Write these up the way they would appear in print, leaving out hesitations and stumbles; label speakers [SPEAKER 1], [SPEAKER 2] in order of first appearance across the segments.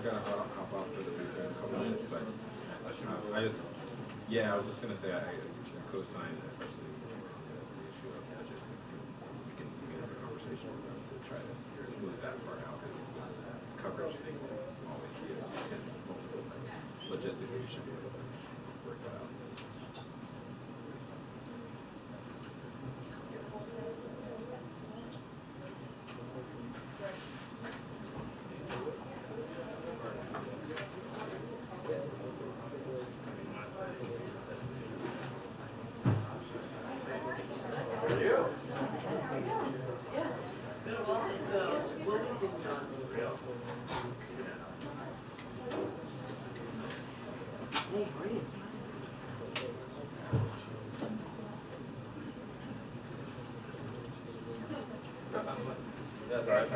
[SPEAKER 1] I've got to hop off for the couple minutes, but I was just going to say I co-sign, especially the issue of logistics. We can have a conversation with them to try to smooth that part out. Coverage thing will always be a tense moment, but logistically we should be able to work that out. That's all right.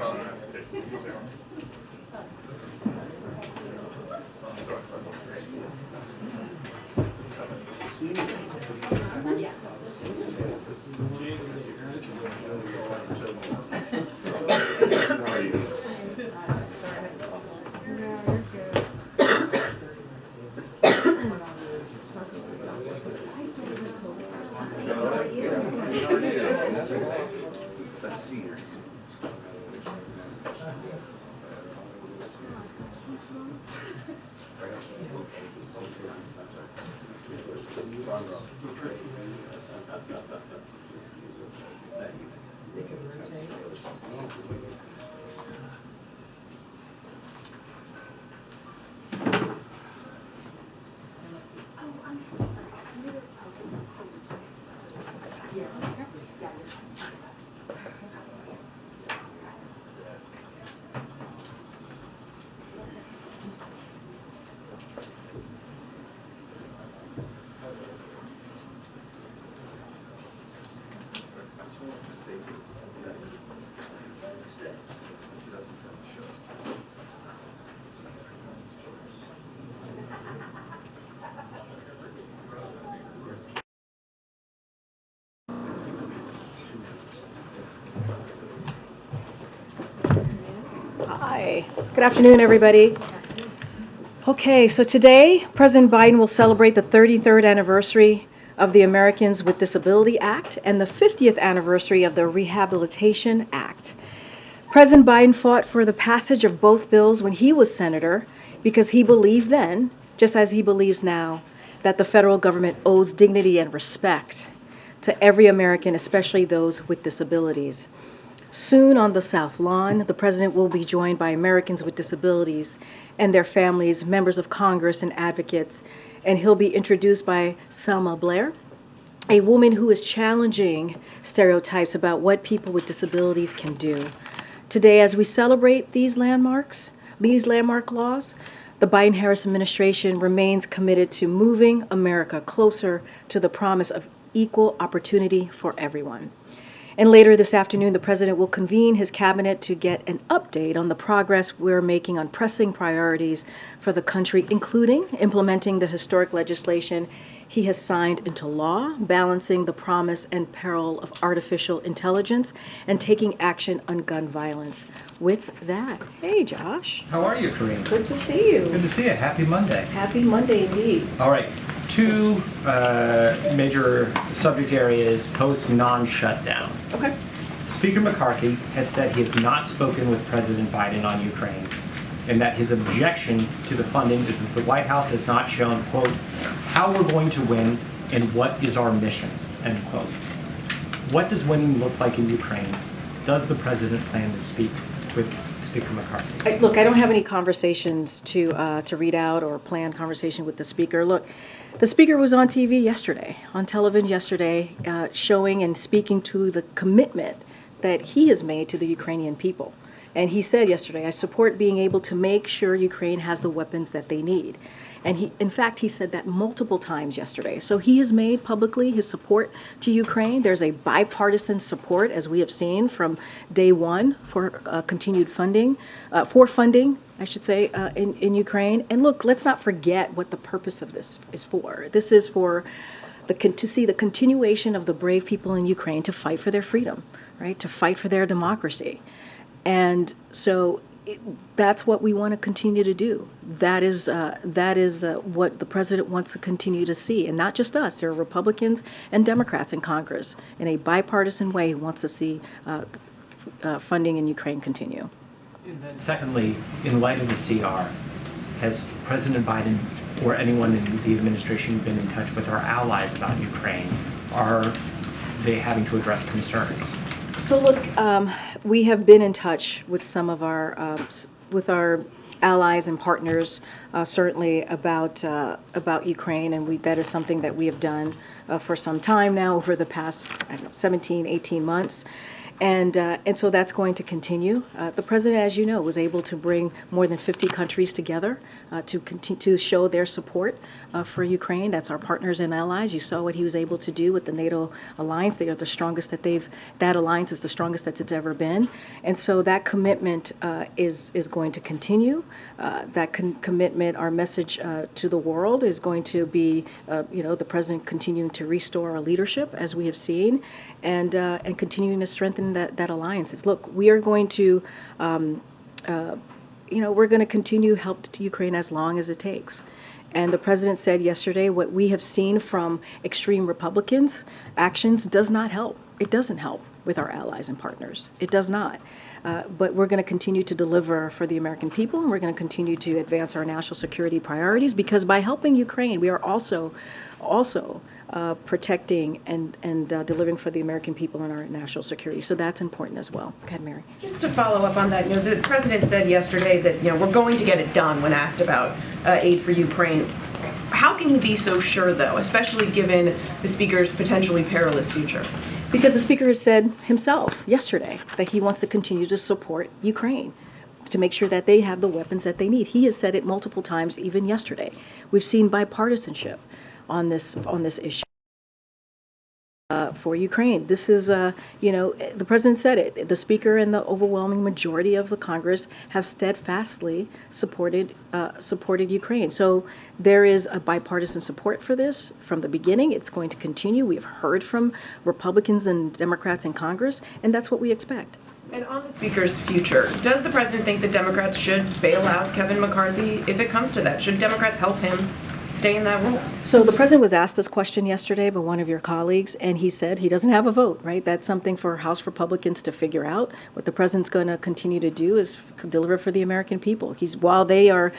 [SPEAKER 2] Hi, good afternoon, everybody. Okay, so today, President Biden will celebrate the 33rd anniversary of the Americans with Disability Act and the 50th anniversary of the Rehabilitation Act. President Biden fought for the passage of both bills when he was senator because he believed then, just as he believes now, that the federal government owes dignity and respect to every American, especially those with disabilities. Soon on the South Lawn, the president will be joined by Americans with disabilities and their families, members of Congress, and advocates, and he'll be introduced by Selma Blair, a woman who is challenging stereotypes about what people with disabilities can do. Today, as we celebrate these landmark laws, the Biden-Harris administration remains committed to moving America closer to the promise of equal opportunity for everyone. And later this afternoon, the president will convene his cabinet to get an update on the progress we're making on pressing priorities for the country, including implementing the historic legislation he has signed into law, balancing the promise and peril of artificial intelligence, and taking action on gun violence. With that, hey Josh.
[SPEAKER 3] How are you, Karine?
[SPEAKER 2] Good to see you.
[SPEAKER 3] Good to see you. Happy Monday.
[SPEAKER 2] Happy Monday indeed.
[SPEAKER 3] All right, two major subject areas post non-shutdown.
[SPEAKER 2] Okay.
[SPEAKER 3] Speaker McCarthy has said he has not spoken with President Biden on Ukraine, and that his objection to the funding is that the White House has not shown, quote, how we're going to win and what is our mission, end quote. What does winning look like in Ukraine? Does the president plan to speak with Speaker McCarthy?
[SPEAKER 2] Look, I don't have any conversations to read out or plan conversation with the speaker. Look, the speaker was on TV yesterday, on television yesterday, showing and speaking to the commitment that he has made to the Ukrainian people. And he said yesterday, I support being able to make sure Ukraine has the weapons that they need. And he, in fact, he said that multiple times yesterday. So he has made publicly his support to Ukraine. There's a bipartisan support, as we have seen from day one, for continued funding, in Ukraine. And look, let's not forget what the purpose of this is for. This is for to see the continuation of the brave people in Ukraine to fight for their freedom, right? To fight for their democracy. And so That's what we want to continue to do. That is what the president wants to continue to see, and not just us. There are Republicans and Democrats in Congress in a bipartisan way who wants to see funding in Ukraine continue.
[SPEAKER 3] And then secondly, in light of the CR, has President Biden or anyone in the administration been in touch with our allies about Ukraine? Are they having to address concerns?
[SPEAKER 2] So look, we have been in touch with some of our allies and partners, certainly about Ukraine, and that is something that we have done for some time now, over the past 17, 18 months. And so that's going to continue. The president, as you know, was able to bring more than 50 countries together to show their support for Ukraine. That's our partners and allies. You saw what he was able to do with the NATO alliance. They are the strongest that alliance is the strongest that it's ever been. And so that commitment is going to continue. That commitment, our message to the world is going to be, the president continuing to restore our leadership, as we have seen, and continuing to strengthen that alliance. Look, we are going to, we're going to continue help to Ukraine as long as it takes. And the president said yesterday, what we have seen from extreme Republicans' actions does not help. It doesn't help with our allies and partners. It does not. But we're going to continue to deliver for the American people, and we're going to continue to advance our national security priorities, because by helping Ukraine, we are also protecting and delivering for the American people and our national security. So that's important as well. Go ahead, Mary.
[SPEAKER 4] Just to follow up on that, the president said yesterday that we're going to get it done when asked about aid for Ukraine. How can he be so sure, though, especially given the speaker's potentially perilous future?
[SPEAKER 2] Because the speaker has said himself yesterday that he wants to continue to support Ukraine, to make sure that they have the weapons that they need. He has said it multiple times, even yesterday. We've seen bipartisanship on this issue for Ukraine. This is, the president said it. The speaker and the overwhelming majority of the Congress have steadfastly supported Ukraine. So there is a bipartisan support for this from the beginning. It's going to continue. We have heard from Republicans and Democrats in Congress, and that's what we expect.
[SPEAKER 4] And on the speaker's future, does the president think that Democrats should bail out Kevin McCarthy if it comes to that? Should Democrats help him stay in that role?
[SPEAKER 2] So the president was asked this question yesterday by one of your colleagues, and he said he doesn't have a vote, right? That's something for House Republicans to figure out. What the president's going to continue to do is deliver for the American people. While they are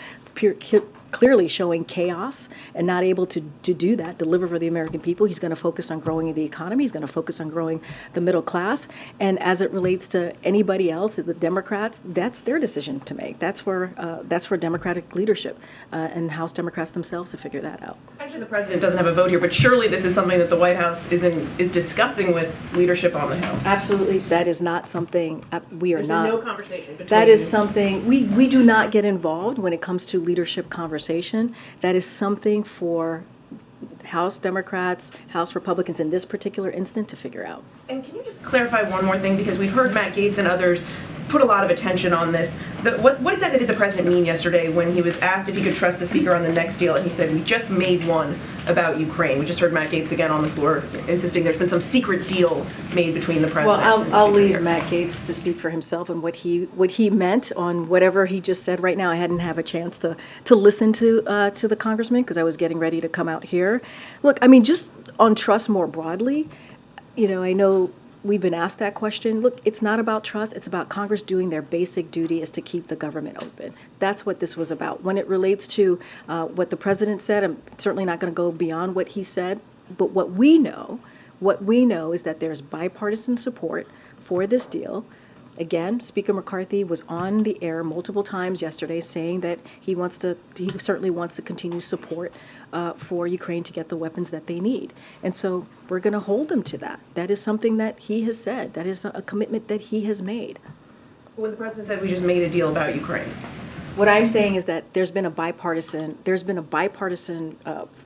[SPEAKER 2] clearly showing chaos and not able to do that, deliver for the American people, he's going to focus on growing the economy. He's going to focus on growing the middle class. And as it relates to anybody else, the Democrats, that's their decision to make. That's for Democratic leadership and House Democrats themselves to figure that out.
[SPEAKER 4] Actually, the president doesn't have a vote here, but surely this is something that the White House is discussing with leadership on the Hill.
[SPEAKER 2] Absolutely. That is not something we are
[SPEAKER 4] There's
[SPEAKER 2] not.
[SPEAKER 4] no conversation between.
[SPEAKER 2] That is something we do not get involved when it comes to leadership conversation. That is something for House Democrats, House Republicans in this particular instance to figure out.
[SPEAKER 4] And can you just clarify one more thing, because we've heard Matt Gaetz and others put a lot of attention on this. What exactly did the president mean yesterday when he was asked if he could trust the speaker on the next deal, and he said, we just made one about Ukraine? We just heard Matt Gaetz again on the floor insisting there's been some secret deal made between the president and the speaker.
[SPEAKER 2] Well, I'll leave Matt Gaetz to speak for himself and what he meant on whatever he just said right now. I hadn't had a chance to listen to the congressman because I was getting ready to come out here. Look, I mean, just on trust more broadly, I know we've been asked that question. Look, it's not about trust. It's about Congress doing their basic duty is to keep the government open. That's what this was about. When it relates to what the president said, I'm certainly not going to go beyond what he said. But what we know is that there's bipartisan support for this deal. Again, Speaker McCarthy was on the air multiple times yesterday saying that he certainly wants to continue support for Ukraine to get the weapons that they need. And so we're going to hold him to that. That is something that he has said. That is a commitment that he has made.
[SPEAKER 4] When the president said we just made a deal about Ukraine.
[SPEAKER 2] What I'm saying is that there's been a bipartisan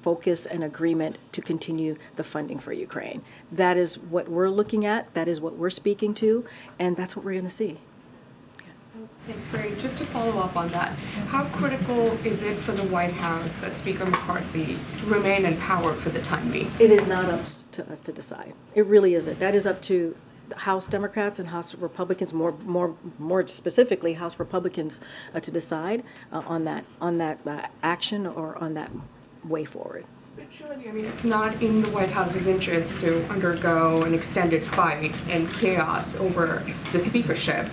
[SPEAKER 2] focus and agreement to continue the funding for Ukraine. That is what we're looking at. That is what we're speaking to, and that's what we're going to see.
[SPEAKER 5] Thanks, Mary. Just to follow up on that, how critical is it for the White House that Speaker McCarthy remain in power for the time being?
[SPEAKER 2] It is not up to us to decide. It really isn't. That is up to House Democrats and House Republicans, more specifically House Republicans, to decide on that action or on that way forward.
[SPEAKER 5] But surely, I mean, it's not in the White House's interest to undergo an extended fight and chaos over the speakership.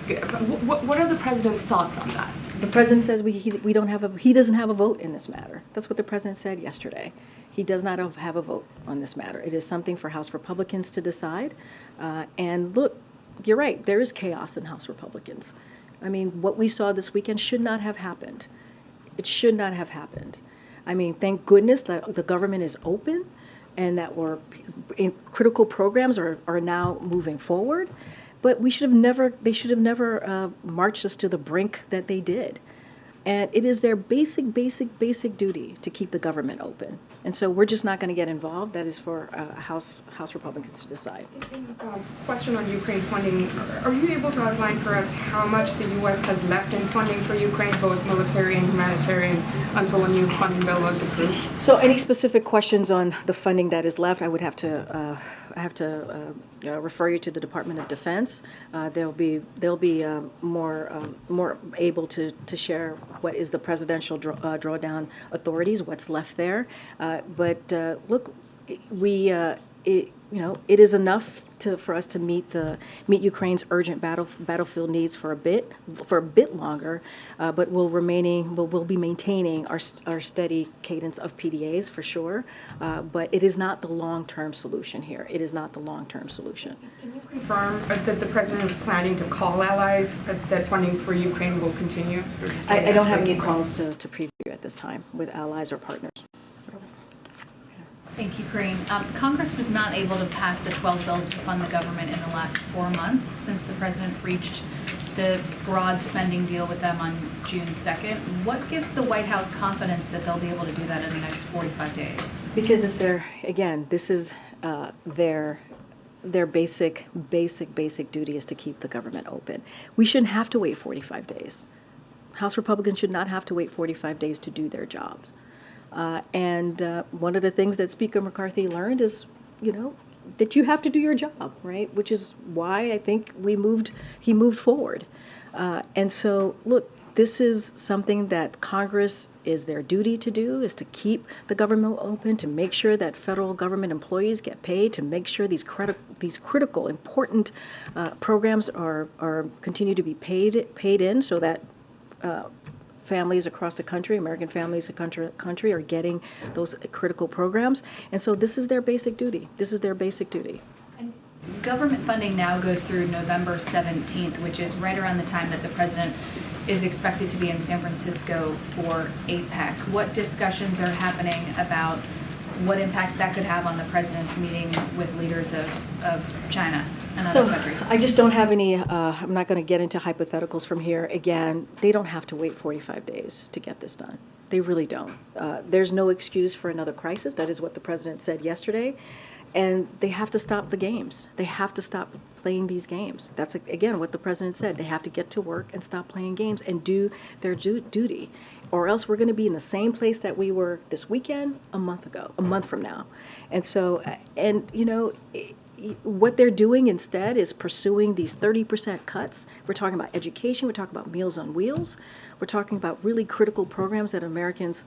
[SPEAKER 5] What are the president's thoughts on that?
[SPEAKER 2] The president says we don't have he doesn't have a vote in this matter. That's what the president said yesterday. He does not have a vote on this matter. It is something for House Republicans to decide. And look, you're right, there is chaos in House Republicans. I mean, what we saw this weekend should not have happened. It should not have happened. I mean, thank goodness that the government is open and that critical programs are now moving forward. But they should have never marched us to the brink that they did. And it is their basic duty to keep the government open. And so we're just not going to get involved. That is for House Republicans to decide.
[SPEAKER 5] Question on Ukraine funding. Are you able to outline for us how much the U.S. has left in funding for Ukraine, both military and humanitarian, until a new funding bill is approved?
[SPEAKER 2] So any specific questions on the funding that is left, I would have to refer you to the Department of Defense. They'll be more able to share what is the presidential drawdown authorities, what's left there. But look, it is enough for us to meet Ukraine's urgent battlefield needs for a bit longer, but we'll be maintaining our steady cadence of PDAs for sure. But it is not the long-term solution here. It is not the long-term solution.
[SPEAKER 5] Can you confirm that the president is planning to call allies that funding for Ukraine will continue?
[SPEAKER 2] I don't have any calls to preview at this time with allies or partners.
[SPEAKER 6] Thank you, Karine. Congress was not able to pass the 12 bills to fund the government in the last 4 months since the president reached the broad spending deal with them on June 2nd. What gives the White House confidence that they'll be able to do that in the next 45 days?
[SPEAKER 2] Because this is their basic duty is to keep the government open. We shouldn't have to wait 45 days. House Republicans should not have to wait 45 days to do their jobs. And one of the things that Speaker McCarthy learned is, that you have to do your job, right? Which is why I think he moved forward. And so, look, this is something that Congress is their duty to do, is to keep the government open, to make sure that federal government employees get paid, to make sure these critical, important programs are continue to be paid in, so that families across the country, American families across the country, are getting those critical programs. And so this is their basic duty. This is their basic duty.
[SPEAKER 6] And government funding now goes through November 17th, which is right around the time that the president is expected to be in San Francisco for APEC. What discussions are happening about what impact that could have on the president's meeting with leaders of China and other countries?
[SPEAKER 2] I just don't have any, I'm not going to get into hypotheticals from here. Again, they don't have to wait 45 days to get this done. They really don't. There's no excuse for another crisis. That is what the president said yesterday. And they have to stop the games. They have to stop playing these games. That's, again, what the president said. They have to get to work and stop playing games and do their duty. Or else we're going to be in the same place that we were this weekend a month from now. And so, what they're doing instead is pursuing these 30% cuts. We're talking about education. We're talking about Meals on Wheels. We're talking about really critical programs that Americans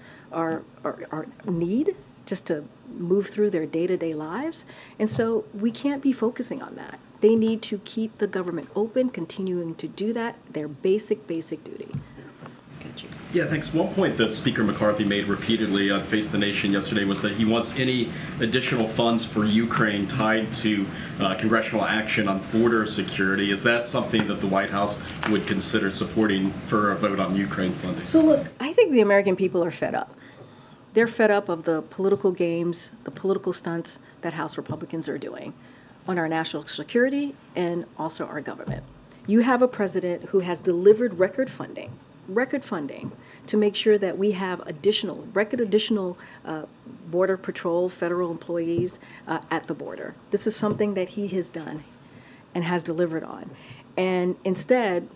[SPEAKER 2] need just to move through their day-to-day lives. And so we can't be focusing on that. They need to keep the government open, continuing to do that, their basic duty.
[SPEAKER 7] Yeah, thanks. One point that Speaker McCarthy made repeatedly on Face the Nation yesterday was that he wants any additional funds for Ukraine tied to congressional action on border security. Is that something that the White House would consider supporting for a vote on Ukraine funding?
[SPEAKER 2] So look, I think the American people are fed up. They're fed up of the political games, the political stunts that House Republicans are doing on our national security and also our government. You have a president who has delivered record funding to make sure that we have additional Border Patrol federal employees at the border. This is something that he has done and has delivered on. And instead,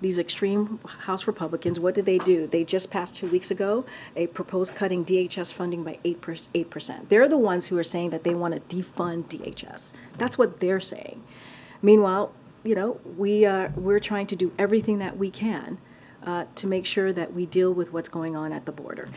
[SPEAKER 2] these extreme House Republicans, what did they do? They just passed 2 weeks ago a proposed cutting DHS funding by 8%. They're the ones who are saying that they want to defund DHS. That's what they're saying. Meanwhile, we're trying to do everything that we can to make sure that we deal with what's going on at the border.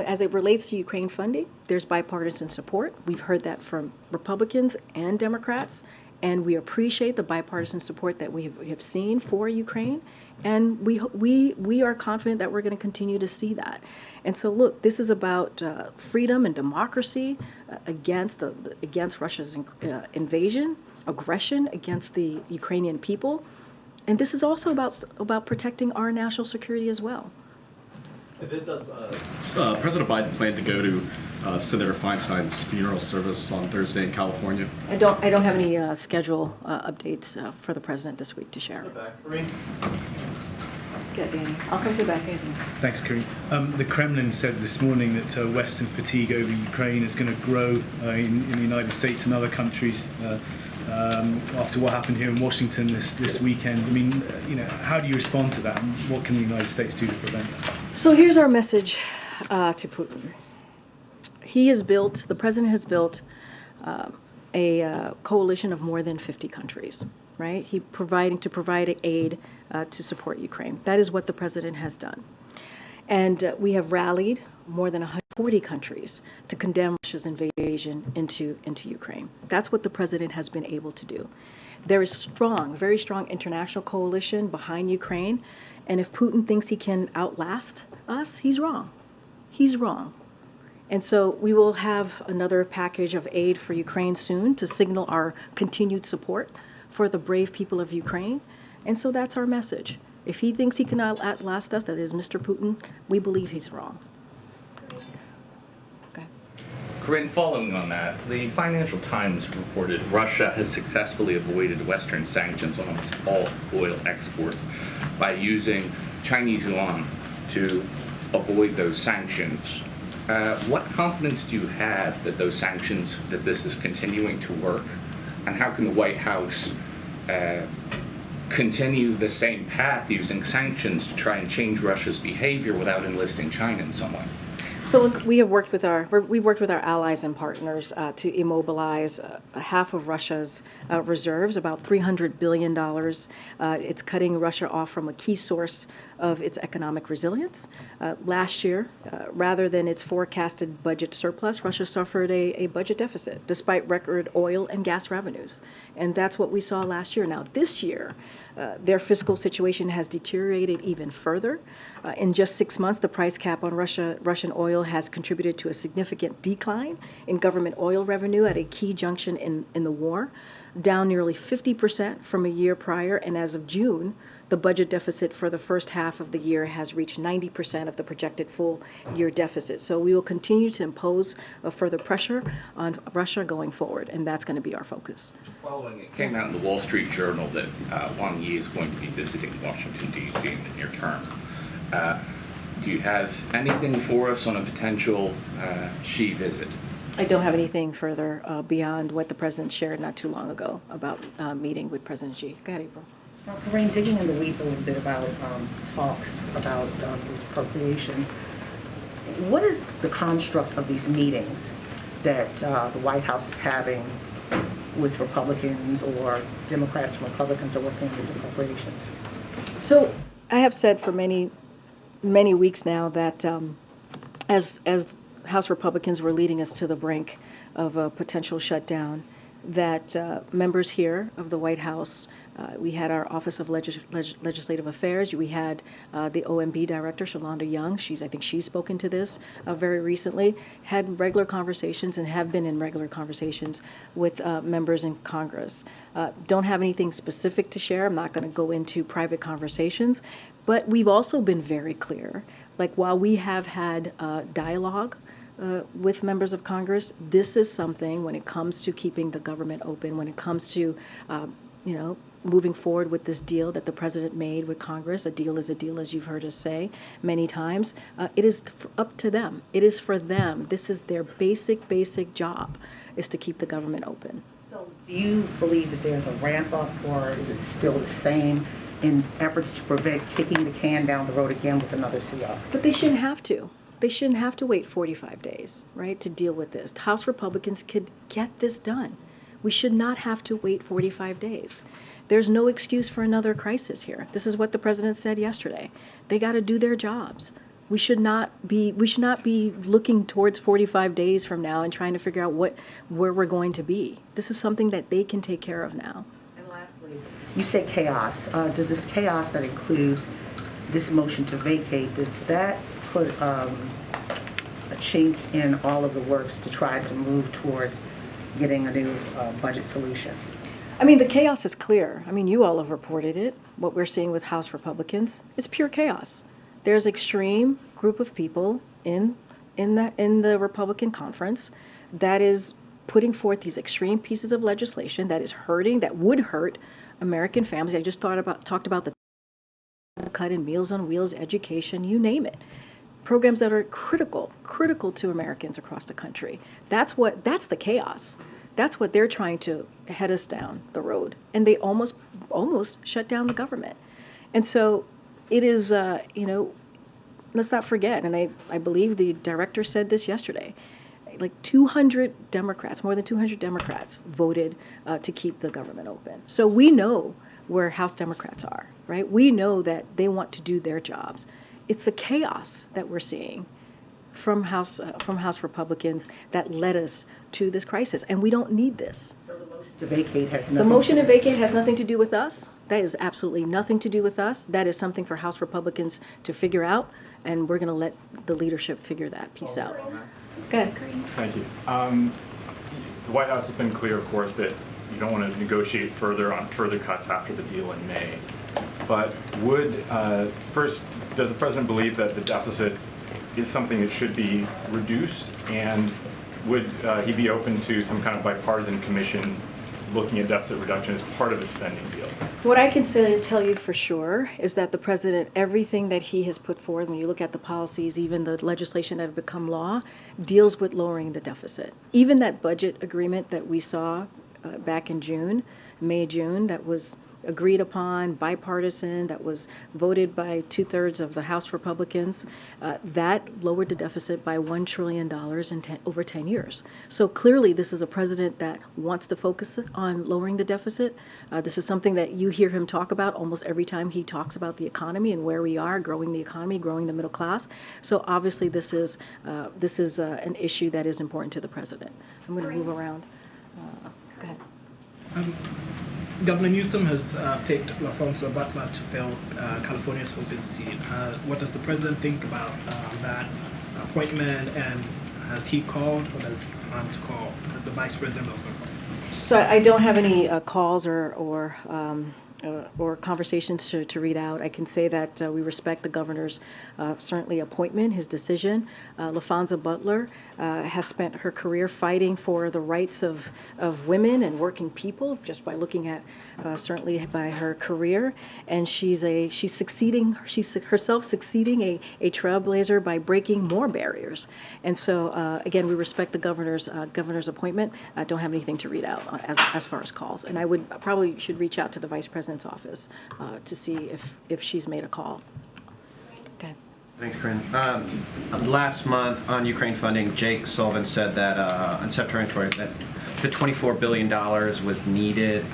[SPEAKER 2] As it relates to Ukraine funding, there's bipartisan support. We've heard that from Republicans and Democrats, and we appreciate the bipartisan support that we have seen for Ukraine, and we are confident that we're going to continue to see that. And so, look, this is about freedom and democracy against Russia's invasion, aggression against the Ukrainian people, and this is also about protecting our national security as well.
[SPEAKER 7] And then does President Biden plan to go to Senator Feinstein's funeral service on Thursday in California?
[SPEAKER 2] I don't have any schedule updates for the president this week to share.
[SPEAKER 7] Karine?
[SPEAKER 2] Yeah, Danny. I'll come to the back, Anthony.
[SPEAKER 8] Thanks, Karine. The Kremlin said this morning that Western fatigue over Ukraine is going to grow in the United States and other countries after what happened here in Washington this weekend. I mean, how do you respond to that, and what can the United States do to prevent that?
[SPEAKER 2] So here's our message to Putin. The president has built a coalition of more than 50 countries, right? He provided aid to support Ukraine. That is what the president has done. And we have rallied more than 140 countries to condemn Russia's invasion into Ukraine. That's what the president has been able to do. There is very strong international coalition behind Ukraine, and if Putin thinks he can outlast us, he's wrong. He's wrong. And so we will have another package of aid for Ukraine soon to signal our continued support for the brave people of Ukraine. And so that's our message. If he thinks he can outlast us, that is Mr. Putin, we believe he's wrong. Okay.
[SPEAKER 9] Karine, following on that, the Financial Times reported Russia has successfully avoided Western sanctions on almost all oil exports by using Chinese yuan to avoid those sanctions. What confidence do you have that that this is continuing to work? And how can the White House continue the same path using sanctions to try and change Russia's behavior without enlisting China in some way?
[SPEAKER 2] So look, we've worked with our allies and partners to immobilize half of Russia's reserves, about $300 billion. It's cutting Russia off from a key source of its economic resilience. Last year, rather than its forecasted budget surplus, Russia suffered a budget deficit despite record oil and gas revenues. And that's what we saw last year. Now, this year, their fiscal situation has deteriorated even further. In just 6 months, the price cap on Russian oil has contributed to a significant decline in government oil revenue at a key junction in the war, down nearly 50% from a year prior. And as of June, the budget deficit for the first half of the year has reached 90% of the projected full year deficit. So we will continue to impose further pressure on Russia going forward, and that's going to be our focus.
[SPEAKER 9] Following it came out in the Wall Street Journal that Wang Yi is going to be visiting Washington, D.C. in the near term. Do you have anything for us on a potential Xi visit?
[SPEAKER 2] I don't have anything further beyond what the president shared not too long ago about meeting with President Xi. Go ahead, April.
[SPEAKER 10] Karine, digging in the weeds a little bit about talks about these appropriations, what is the construct of these meetings that the White House is having with Republicans, or Democrats and Republicans are working on these appropriations?
[SPEAKER 2] So I have said for many weeks now that as House Republicans were leading us to the brink of a potential shutdown, that members here of the White House, we had our Office of Legislative Affairs, we had the OMB Director, Shalonda Young, I think she's spoken to this very recently, had regular conversations and have been in regular conversations with members in Congress. Don't have anything specific to share. I'm not going to go into private conversations, but we've also been very clear, like while we have had dialogue with members of Congress, this is something when it comes to keeping the government open, when it comes to, moving forward with this deal that the president made with Congress. A deal is a deal, as you've heard us say many times. It is up to them. It is for them. This is their basic job, is to keep the government open.
[SPEAKER 10] So do you believe that there's a ramp up, or is it still the same in efforts to prevent kicking the can down the road again with another CR?
[SPEAKER 2] But they shouldn't have to. They shouldn't have to wait 45 days, right, to deal with this. House Republicans could get this done. We should not have to wait 45 days. There's no excuse for another crisis here. This is what the president said yesterday. They got to do their jobs. We should not be looking towards 45 days from now and trying to figure out where we're going to be. This is something that they can take care of now.
[SPEAKER 10] And lastly, you say chaos. Does this chaos that includes this motion to vacate, does that put a chink in all of the works to try to move towards getting a new budget solution?
[SPEAKER 2] I mean, the chaos is clear. I mean, you all have reported it. What we're seeing with House Republicans, it's pure chaos. There's extreme group of people in the Republican conference that is putting forth these extreme pieces of legislation that is hurting, that would hurt American families. I just talked about the cut in Meals on Wheels, education, you name it. Programs that are critical to Americans across the country. That's the chaos. That's what they're trying to head us down the road. And they almost shut down the government. And so it is, let's not forget, and I believe the director said this yesterday, like 200 Democrats, more than 200 Democrats voted to keep the government open. So we know where House Democrats are, right? We know that they want to do their jobs. It's the chaos that we're seeing from House Republicans that led us to this crisis, and we don't need this.
[SPEAKER 10] So the motion to vacate has nothing.
[SPEAKER 2] The motion to vacate has nothing to do with us. That is absolutely nothing to do with us. That is something for House Republicans to figure out, and we're going to let the leadership figure that piece out. Go ahead.
[SPEAKER 11] Thank you. The White House has been clear, of course, that you don't want to negotiate further on further cuts after the deal in May. But first, does the president believe that the deficit is something that should be reduced, and would he be open to some kind of bipartisan commission looking at deficit reduction as part of the spending deal?
[SPEAKER 2] What I can tell you for sure is that the president, everything that he has put forward, when you look at the policies, even the legislation that have become law, deals with lowering the deficit. Even that budget agreement that we saw back in June, May, June, that was agreed upon, bipartisan, that was voted by 2/3 of the House Republicans, that lowered the deficit by $1 trillion in over 10 years. So clearly this is a president that wants to focus on lowering the deficit. This is something that you hear him talk about almost every time he talks about the economy and where we are, growing the economy, growing the middle class. So obviously this is an issue that is important to the president. I'm going to move around. Go ahead.
[SPEAKER 12] Governor Newsom has picked LaFonso Butler to fill California's open seat. What does the president think about that appointment, and has he called, or does he plan to call? Has the vice president also called?
[SPEAKER 2] So I don't have any calls or conversations to read out. I can say that we respect the governor's certainly appointment, his decision. LaFonso Butler has spent her career fighting for the rights of women and working people, just by looking at certainly by her career. And she's herself succeeding a trailblazer by breaking more barriers. And so again, we respect the governor's appointment. I don't have anything to read out as far as calls. And I probably should reach out to the vice president's office to see if she's made a call. Okay.
[SPEAKER 13] Thanks, Karine. Last month on Ukraine funding, Jake Sullivan said that on September 20th that the $24 billion was needed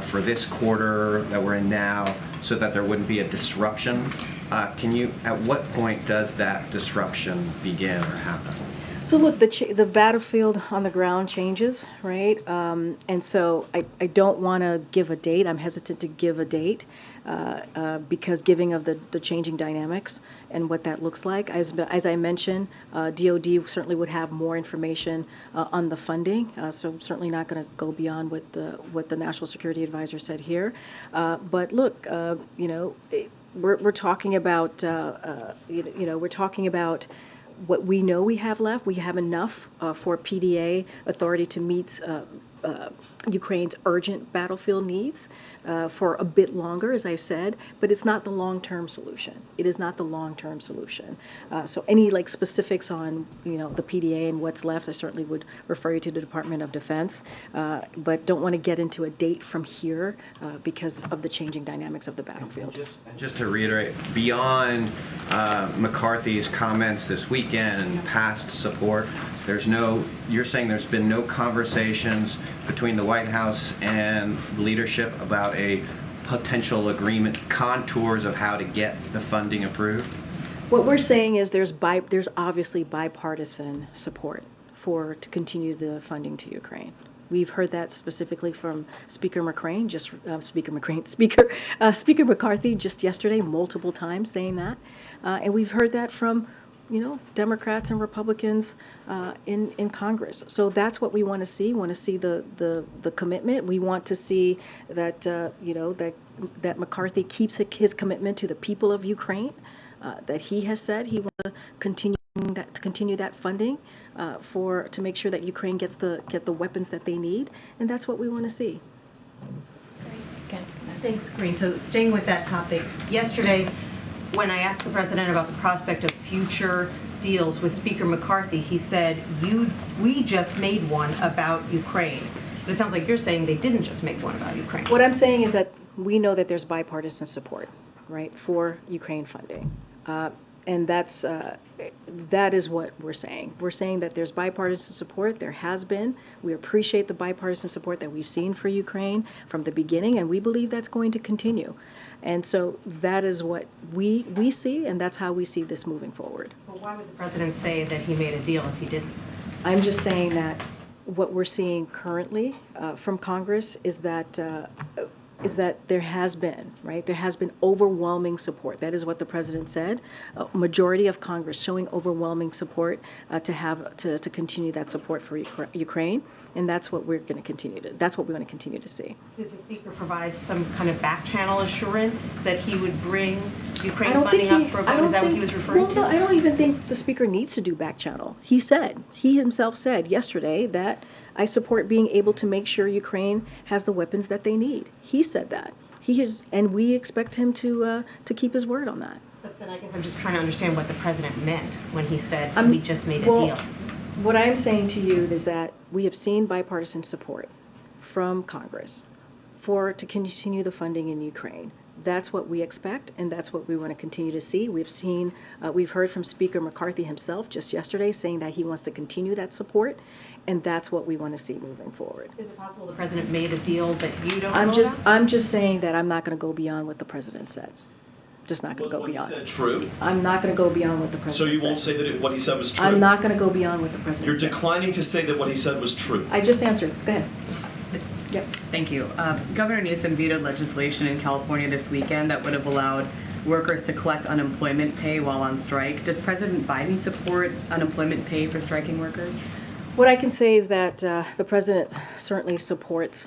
[SPEAKER 13] for this quarter that we're in now, so that there wouldn't be a disruption. At what point does that disruption begin or happen?
[SPEAKER 2] So look, the battlefield on the ground changes, right? And so I don't want to give a date. I'm hesitant to give a date because giving of the changing dynamics and what that looks like. As I mentioned, DOD certainly would have more information on the funding. So I'm certainly not going to go beyond what the National Security Advisor said here. But look, we're talking about we're talking about what we know we have left. We have enough for PDA authority to meet Ukraine's urgent battlefield needs for a bit longer, as I said, but it's not the long-term solution. It is not the long-term solution. So any specifics on the PDA and what's left, I certainly would refer you to the Department of Defense, but don't want to get into a date from here because of the changing dynamics of the battlefield.
[SPEAKER 13] Just to reiterate, beyond McCarthy's comments this weekend and past support, You're saying there's been no conversations between the White House and leadership about a potential agreement, contours of how to get the funding approved?
[SPEAKER 2] What we're saying is there's obviously bipartisan support to continue the funding to Ukraine. We've heard that specifically from Speaker McCrane, Speaker McCarthy just yesterday, multiple times saying that, and we've heard that from, Democrats and Republicans in Congress. So that's what we want to see. We want to see the commitment. We want to see that that McCarthy keeps his commitment to the people of Ukraine. That he has said he wants to continue that funding to make sure that Ukraine get the weapons that they need, and that's what we want to see.
[SPEAKER 14] Thanks, Karine. So staying with that topic, yesterday when I asked the president about the prospect of future deals with Speaker McCarthy, he said, we just made one about Ukraine. But it sounds like you're saying they didn't just make one about Ukraine.
[SPEAKER 2] What I'm saying is that we know that there's bipartisan support, right, for Ukraine funding. And that is what we're saying. We're saying that there's bipartisan support. There has been. We appreciate the bipartisan support that we've seen for Ukraine from the beginning, and we believe that's going to continue. And so that is what we see, and that's how we see this moving forward.
[SPEAKER 14] Well, why would the president say that he made a deal if he didn't?
[SPEAKER 2] I'm just saying that what we're seeing currently from Congress is that there has been, right? There has been overwhelming support. That is what the president said. A majority of Congress showing overwhelming support to continue that support for Ukraine, and that's what we're going to continue to. That's what we want to continue to see.
[SPEAKER 14] Did the speaker provide some kind of back channel assurance that he would bring Ukraine funding up for a vote? Is that what he was referring to?
[SPEAKER 2] No, I don't even think the speaker needs to do back channel. He himself said yesterday that I support being able to make sure Ukraine has the weapons that they need. He said that. And we expect him to keep his word on that.
[SPEAKER 14] But then I guess I'm just trying to understand what the president meant when he said we just made a deal.
[SPEAKER 2] What I'm saying to you is that we have seen bipartisan support from Congress to continue the funding in Ukraine. That's what we expect, and that's what we want to continue to see. We've heard from Speaker McCarthy himself just yesterday saying that he wants to continue that support, and that's what we want to see moving forward.
[SPEAKER 14] Is it possible the president made a deal that you don't
[SPEAKER 2] know
[SPEAKER 14] about?
[SPEAKER 2] I'm just saying that I'm not going to go beyond what the president said. Just not going to go beyond.
[SPEAKER 15] Was what he said true?
[SPEAKER 2] I'm not going to go beyond what the president said.
[SPEAKER 15] So you won't say that what he said was true?
[SPEAKER 2] I'm not going to go beyond what the president said.
[SPEAKER 15] You're declining to say that what he said was true?
[SPEAKER 2] I just answered. Go ahead. Yep.
[SPEAKER 16] Thank you. Governor Newsom vetoed legislation in California this weekend that would have allowed workers to collect unemployment pay while on strike. Does President Biden support unemployment pay for striking workers?
[SPEAKER 2] What I can say is that the president certainly supports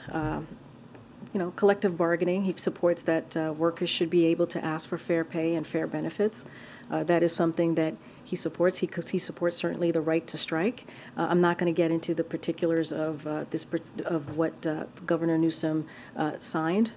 [SPEAKER 2] collective bargaining. He supports that workers should be able to ask for fair pay and fair benefits. That is something that he supports. He supports certainly the right to strike. I'm not going to get into the particulars of what Governor Newsom signed.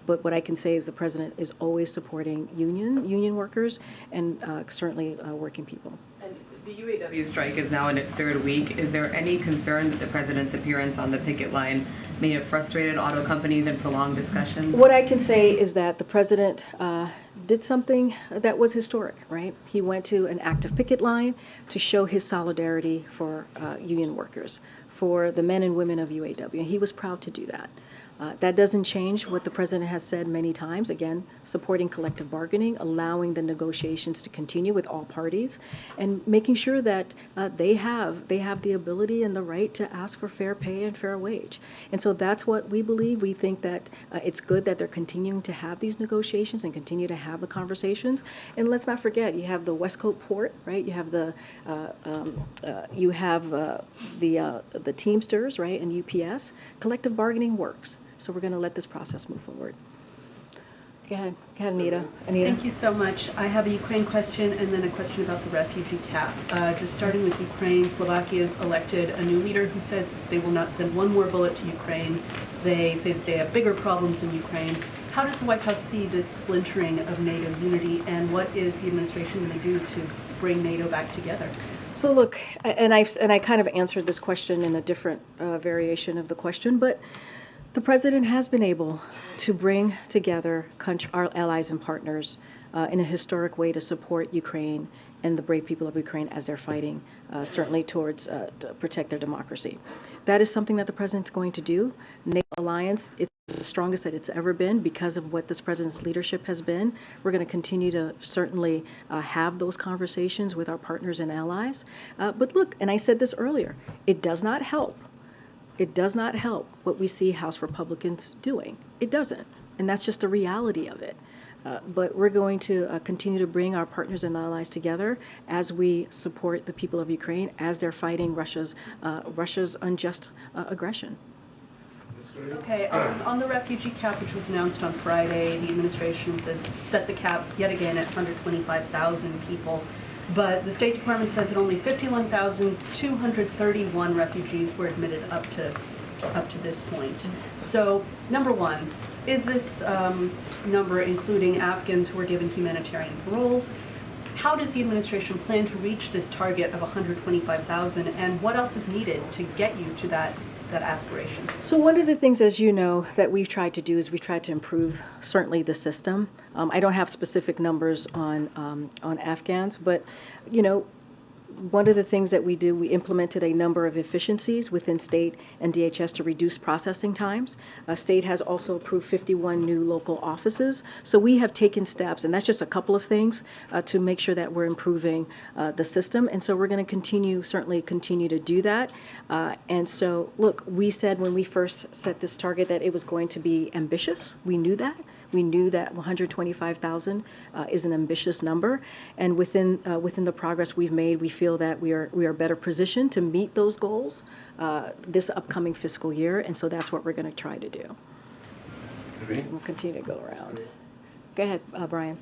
[SPEAKER 2] But what I can say is the president is always supporting union workers and certainly working people.
[SPEAKER 16] And the UAW strike is now in its third week. Is there any concern that the president's appearance on the picket line may have frustrated auto companies and prolonged discussions?
[SPEAKER 2] What I can say is that the president did something that was historic, right? He went to an active picket line to show his solidarity for union workers, for the men and women of UAW, and he was proud to do that. That doesn't change what the president has said many times, again, supporting collective bargaining, allowing the negotiations to continue with all parties, and making sure that they have the ability and the right to ask for fair pay and fair wage. And so that's what we believe. We think that it's good that they're continuing to have these negotiations and continue to have the conversations. And let's not forget, you have the West Coast Port, right? You have the Teamsters, right, and UPS. Collective bargaining works. So we're going to let this process move forward. Go ahead, Anita.
[SPEAKER 17] Thank you so much. I have a Ukraine question and then a question about the refugee cap. Just starting with Ukraine, Slovakia's elected a new leader who says they will not send one more bullet to Ukraine. They say that they have bigger problems in Ukraine. How does the White House see this splintering of NATO unity, and what is the administration going to do to bring NATO back together?
[SPEAKER 2] So look, and I kind of answered this question in a different variation of the question, but the president has been able to bring together our allies and partners in a historic way to support Ukraine and the brave people of Ukraine as they're fighting, certainly towards to protect their democracy. That is something that the president's going to do. NATO alliance, it's the strongest that it's ever been because of what this president's leadership has been. We're going to continue to certainly have those conversations with our partners and allies. But look, and I said this earlier, it does not help. It does not help what we see House Republicans doing. It doesn't. And that's just the reality of it. But we're going to continue to bring our partners and allies together as we support the people of Ukraine as they're fighting Russia's unjust aggression.
[SPEAKER 17] Okay, on the refugee cap, which was announced on Friday, the administration says set the cap yet again at 125,000 people. But the State Department says that only 51,231 refugees were admitted up to this point. So, number one, is this number including Afghans who were given humanitarian paroles? How does the administration plan to reach this target of 125,000, and what else is needed to get you to that aspiration?
[SPEAKER 2] So one of the things, as you know, that we've tried to do is we've tried to improve certainly the system. I don't have specific numbers on Afghans, but you know, one of the things that we do, we implemented a number of efficiencies within state and DHS to reduce processing times. State has also approved 51 new local offices. So we have taken steps, and that's just a couple of things, to make sure that we're improving the system. And so we're going to certainly continue to do that. And so, look, we said when we first set this target that it was going to be ambitious. We knew that. We knew that 125,000 is an ambitious number, and within the progress we've made, we feel that we are better positioned to meet those goals this upcoming fiscal year, and so that's what we're going to try to do. We'll continue to go around. Go ahead, Brian.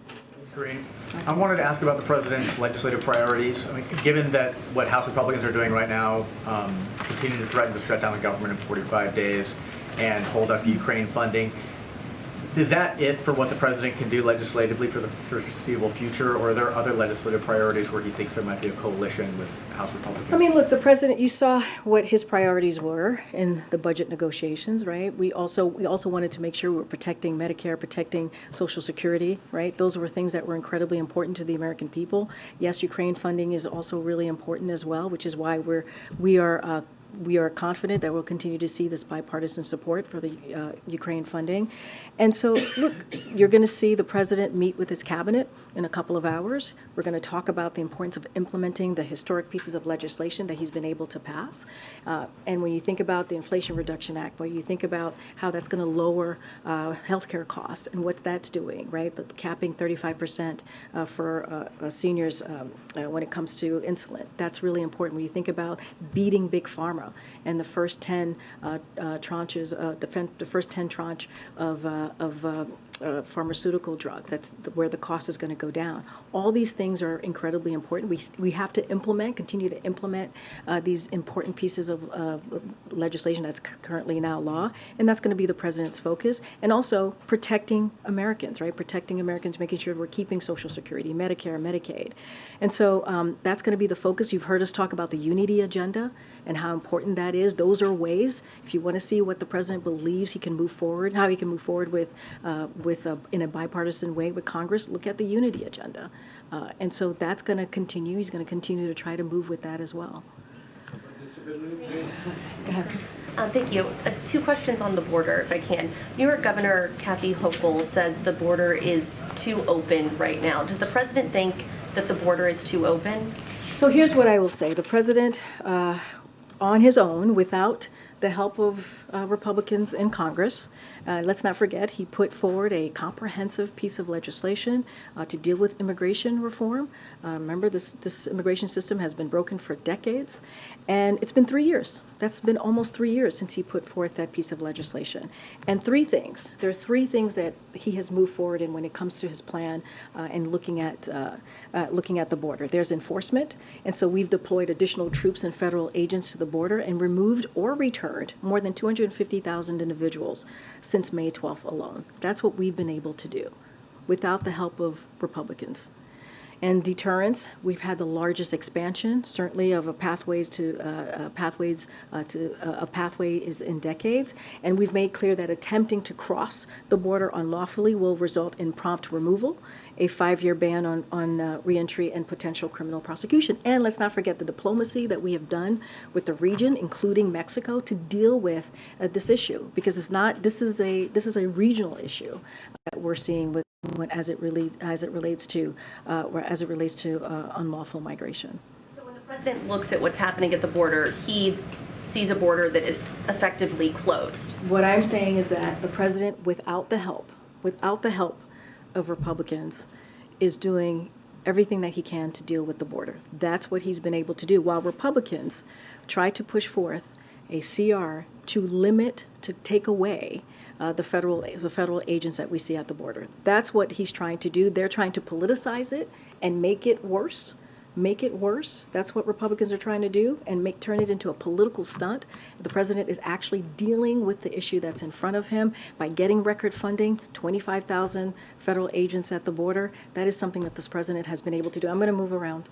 [SPEAKER 18] Karine, I wanted to ask about the president's legislative priorities. I mean, given that what House Republicans are doing right now, continue to threaten to shut down the government in 45 days and hold up Ukraine funding. Is that it for what the president can do legislatively for the foreseeable future, or are there other legislative priorities where he thinks there might be a coalition with House Republicans?
[SPEAKER 2] I mean, look, the president, you saw what his priorities were in the budget negotiations, right? We also wanted to make sure we were protecting Medicare, protecting Social Security, right? Those were things that were incredibly important to the American people. Yes, Ukraine funding is also really important as well, which is why we are confident that we'll continue to see this bipartisan support for the Ukraine funding. And so, look, you're going to see the president meet with his cabinet in a couple of hours. We're going to talk about the importance of implementing the historic pieces of legislation that he's been able to pass. And when you think about the Inflation Reduction Act, when you think about how that's going to lower healthcare costs and what that's doing, right? The capping 35% for seniors when it comes to insulin. That's really important. When you think about beating Big Pharma and the first 10 tranches, the first 10 tranche of pharmaceutical drugs. That's where the cost is going to go down. All these things are incredibly important. We have to continue to implement these important pieces of legislation that's currently now law, and that's going to be the president's focus. And also protecting Americans, right? Protecting Americans, making sure we're keeping Social Security, Medicare, Medicaid. And so that's going to be the focus. You've heard us talk about the unity agenda and how important that is. Those are ways, if you want to see what the president believes he can move forward, how he can move forward in a bipartisan way with Congress, look at the unity agenda. And so that's going to continue. He's going to continue to try to move with that as well. Go ahead.
[SPEAKER 19] Thank you. 2 questions on the border, if I can. New York Governor Kathy Hochul says the border is too open right now. Does the president think that the border is too open?
[SPEAKER 2] So here's what I will say. The president, on his own, without the help of Republicans in Congress, let's not forget, he put forward a comprehensive piece of legislation to deal with immigration reform. Remember, this immigration system has been broken for decades, and it's been 3 years. That's been almost 3 years since he put forth that piece of legislation. And there are 3 things that he has moved forward in when it comes to his plan and looking at the border. There's enforcement, and so we've deployed additional troops and federal agents to the border and removed or returned more than 250,000 individuals since May 12th alone. That's what we've been able to do without the help of Republicans. And deterrence, we've had the largest expansion, certainly, of a pathway is in decades. And we've made clear that attempting to cross the border unlawfully will result in prompt removal, a 5-year ban on reentry, and potential criminal prosecution. And let's not forget the diplomacy that we have done with the region, including Mexico, to deal with this issue, because this is a regional issue that we're seeing with as it relates to unlawful migration.
[SPEAKER 19] So when the president looks at what's happening at the border, he sees a border that is effectively closed.
[SPEAKER 2] What I'm saying is that the president, without the help of Republicans, is doing everything that he can to deal with the border. That's what he's been able to do, while Republicans try to push forth a CR to limit, to take away the federal agents that we see at the border. That's what he's trying to do. They're trying to politicize it and make it worse. That's what Republicans are trying to do, and turn it into a political stunt. The president is actually dealing with the issue that's in front of him by getting record funding, 25,000 federal agents at the border. That is something that this president has been able to do. I'm going to move around.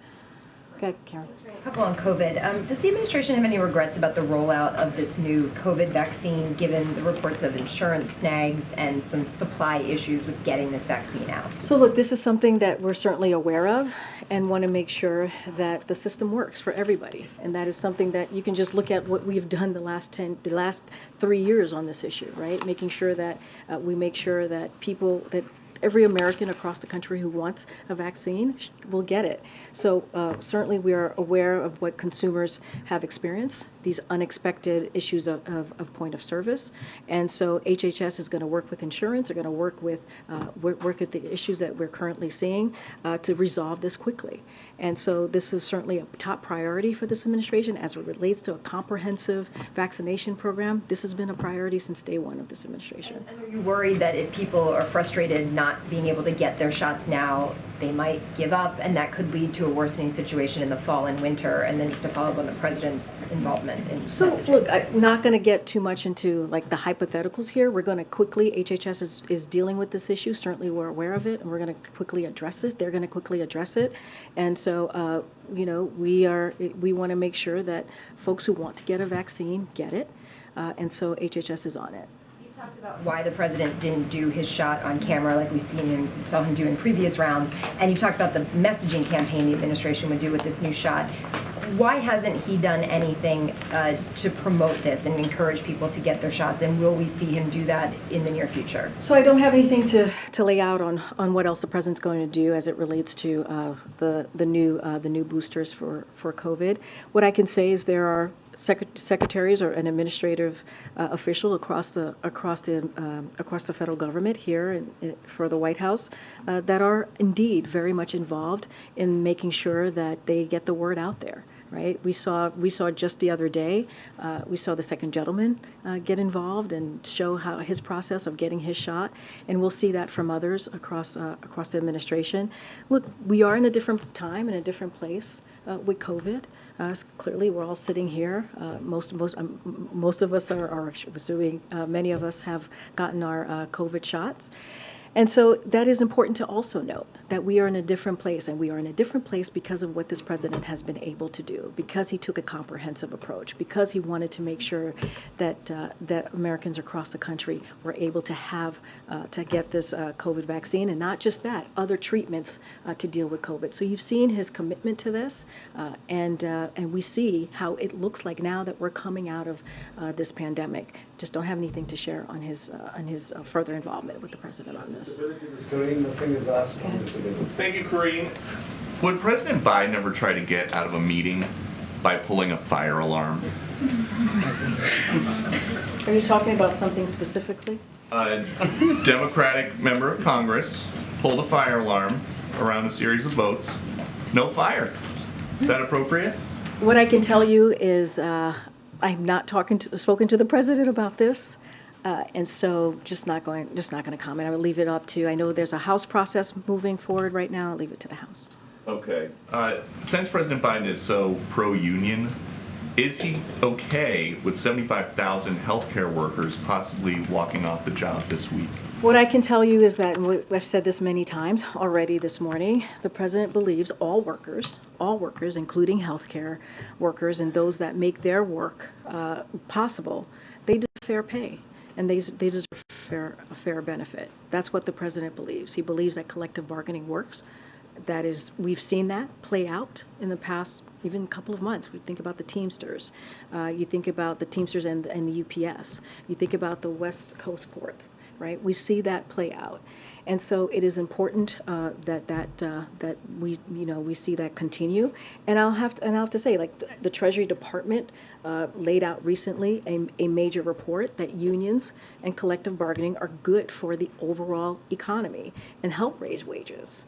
[SPEAKER 2] Okay, Karen.
[SPEAKER 20] A couple on COVID. Does the administration have any regrets about the rollout of this new COVID vaccine, given the reports of insurance snags and some supply issues with getting this vaccine out?
[SPEAKER 2] So look, this is something that we're certainly aware of and want to make sure that the system works for everybody. And that is something that you can just look at what we've done the last 3 years on this issue, right? Making sure that we make sure that every American across the country who wants a vaccine will get it. So certainly we are aware of what consumers have experienced, these unexpected issues of point of service. And so HHS is going to work with insurance, they're going to work with the issues that we're currently seeing to resolve this quickly. And so this is certainly a top priority for this administration as it relates to a comprehensive vaccination program. This has been a priority since day one of this administration.
[SPEAKER 20] And are you worried that if people are frustrated not being able to get their shots now, they might give up, and that could lead to a worsening situation in the fall and winter? And then just to follow up on the president's involvement in messaging.
[SPEAKER 2] Look, I'm not going to get too much into like the hypotheticals here. We're going to quickly, HHS is dealing with this issue. Certainly we're aware of it, and we're going to quickly address this. They're going to quickly address it. And so, we want to make sure that folks who want to get a vaccine get it. And so HHS is on it.
[SPEAKER 20] You talked about why the president didn't do his shot on camera like we saw him do in previous rounds, and you talked about the messaging campaign the administration would do with this new shot. Why hasn't he done anything to promote this and encourage people to get their shots, and will we see him do that in the near future?
[SPEAKER 2] So I don't have anything to lay out on what else the president's going to do as it relates to the new boosters for COVID. What I can say is there are secretaries or an administrative official across the federal government here for the White House that are indeed very much involved in making sure that they get the word out there. Right? We saw just the other day, we saw the second gentleman get involved and show how his process of getting his shot, and we'll see that from others across the administration. Look, we are in a different time and a different place with COVID. Clearly, we're all sitting here. Most of us are assuming many of us have gotten our COVID shots. And so that is important to also note that we are in a different place, and we are in a different place because of what this president has been able to do, because he took a comprehensive approach, because he wanted to make sure that Americans across the country were able to get this COVID vaccine, and not just that, other treatments to deal with COVID. So you've seen his commitment to this, and we see how it looks like now that we're coming out of this pandemic. Just don't have anything to share on his further involvement with the president on this.
[SPEAKER 21] Thank you, Karine. Would President Biden ever try to get out of a meeting by pulling a fire alarm?
[SPEAKER 2] Are you talking about something specifically?
[SPEAKER 21] A Democratic member of Congress pulled a fire alarm around a series of votes. No fire. Is that appropriate?
[SPEAKER 2] What I can tell you is I'm not spoken to the president about this. And so just not going to comment. I would leave it up to, I know there's a House process moving forward right now. I'll leave it to the House.
[SPEAKER 21] Okay. Since President Biden is so pro-union, Is he okay with 75,000 healthcare workers possibly walking off the job this week?
[SPEAKER 2] What I can tell you is that, and I've said this many times already this morning, the president believes all workers, including healthcare workers and those that make their work possible, they deserve fair pay. And they deserve a fair benefit. That's what the president believes. He believes that collective bargaining works. That is, we've seen that play out in the past even couple of months. We think about the Teamsters. You think about the Teamsters and the UPS. You think about the West Coast ports, right? We see that play out. And so it is important that we see that continue. And I'll have to say, like the Treasury Department laid out recently a major report that unions and collective bargaining are good for the overall economy and help raise wages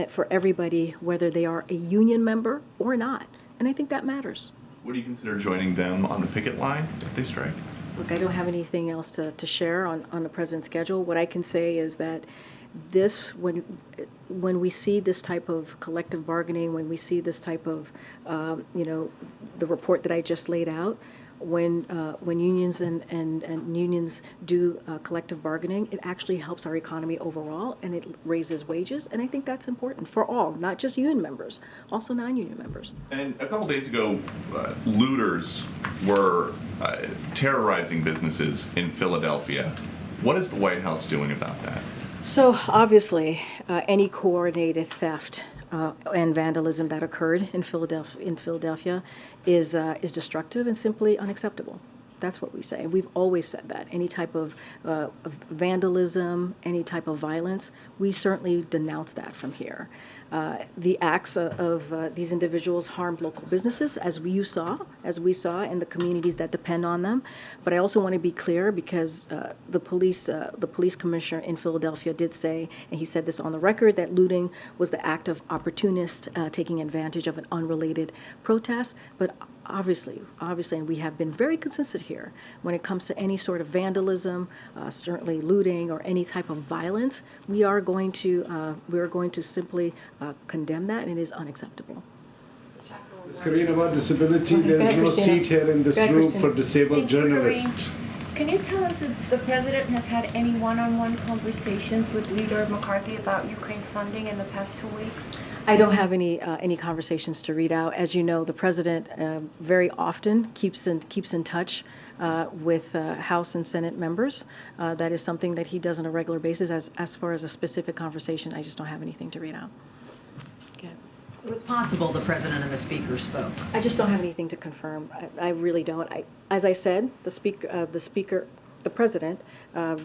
[SPEAKER 2] for everybody, whether they are a union member or not. And I think that matters.
[SPEAKER 21] Would you consider joining them on the picket line if they strike?
[SPEAKER 2] Look, I don't have anything else to share on the president's schedule. What I can say is that this, when we see this type of collective bargaining, when we see this type of, the report that I just laid out, when unions and unions do collective bargaining, it actually helps our economy overall, and it raises wages, and I think that's important for all, not just union members, also non-union members.
[SPEAKER 21] And a couple days ago, looters were terrorizing businesses in Philadelphia. What is the White House doing about that?
[SPEAKER 2] So obviously, any coordinated theft and vandalism that occurred in Philadelphia is destructive and simply unacceptable. That's what we say. We've always said that. Any type of vandalism, any type of violence, we certainly denounce that from here. The acts of these individuals harmed local businesses, as we saw in the communities that depend on them. But I also want to be clear, because the police commissioner in Philadelphia did say, and he said this on the record, that looting was the act of opportunists taking advantage of an unrelated protest. But obviously, and we have been very consistent here when it comes to any sort of vandalism, certainly looting or any type of violence. We are going to simply condemn that, and it is unacceptable.
[SPEAKER 1] Ms. Karine, about disability, there's no seat here in this room for disabled journalists.
[SPEAKER 22] Can you tell us if the president has had any one-on-one conversations with Leader McCarthy about Ukraine funding in the past 2 weeks?
[SPEAKER 2] I don't have any conversations to read out. As you know, the president very often keeps in touch with House and Senate members. That is something that he does on a regular basis. As far as a specific conversation, I just don't have anything to read out. Okay.
[SPEAKER 23] So it's possible the president and the speaker spoke.
[SPEAKER 2] I just don't have anything to confirm. I really don't. As I said, the president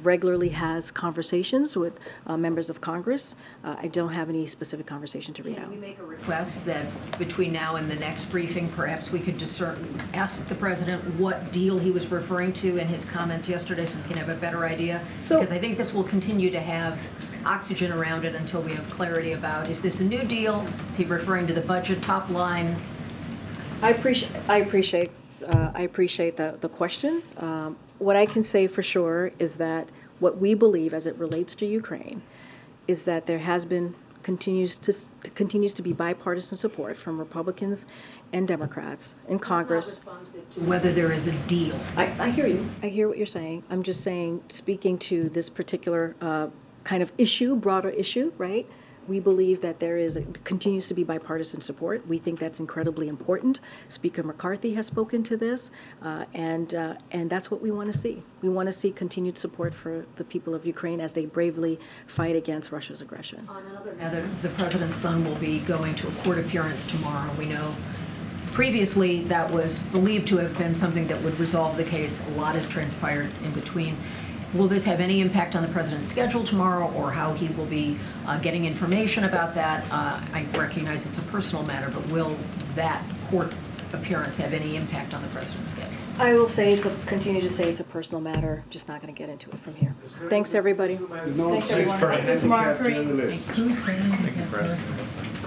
[SPEAKER 2] regularly has conversations with members of Congress. I don't have any specific conversation to read out.
[SPEAKER 23] Can we make a request that between now and the next briefing, perhaps we could ask the president what deal he was referring to in his comments yesterday, so we can have a better idea? Because I think this will continue to have oxygen around it until we have clarity about, is this a new deal? Is he referring to the budget top line?
[SPEAKER 2] I appreciate the question. What I can say for sure is that what we believe as it relates to Ukraine is that there has been, continues to be bipartisan support from Republicans and Democrats in Congress.
[SPEAKER 23] Whether there is a deal.
[SPEAKER 2] I hear you. I hear what you're saying. I'm just saying, speaking to this particular kind of issue, broader issue, right? We believe that continues to be bipartisan support. We think that's incredibly important. Speaker McCarthy has spoken to this, and that's what we want to see. We want to see continued support for the people of Ukraine as they bravely fight against Russia's aggression.
[SPEAKER 23] On another matter, the president's son will be going to a court appearance tomorrow. We know previously that was believed to have been something that would resolve the case. A lot has transpired in between. Will this have any impact on the president's schedule tomorrow, or how he will be getting information about that? I recognize it's a personal matter, but will that court appearance have any impact on the president's schedule?
[SPEAKER 2] I will continue to say it's a personal matter. Just not going to get into it from here. Thanks, everybody.
[SPEAKER 1] Thanks, everyone.
[SPEAKER 2] See you tomorrow.
[SPEAKER 1] Journalist.
[SPEAKER 23] Thank you.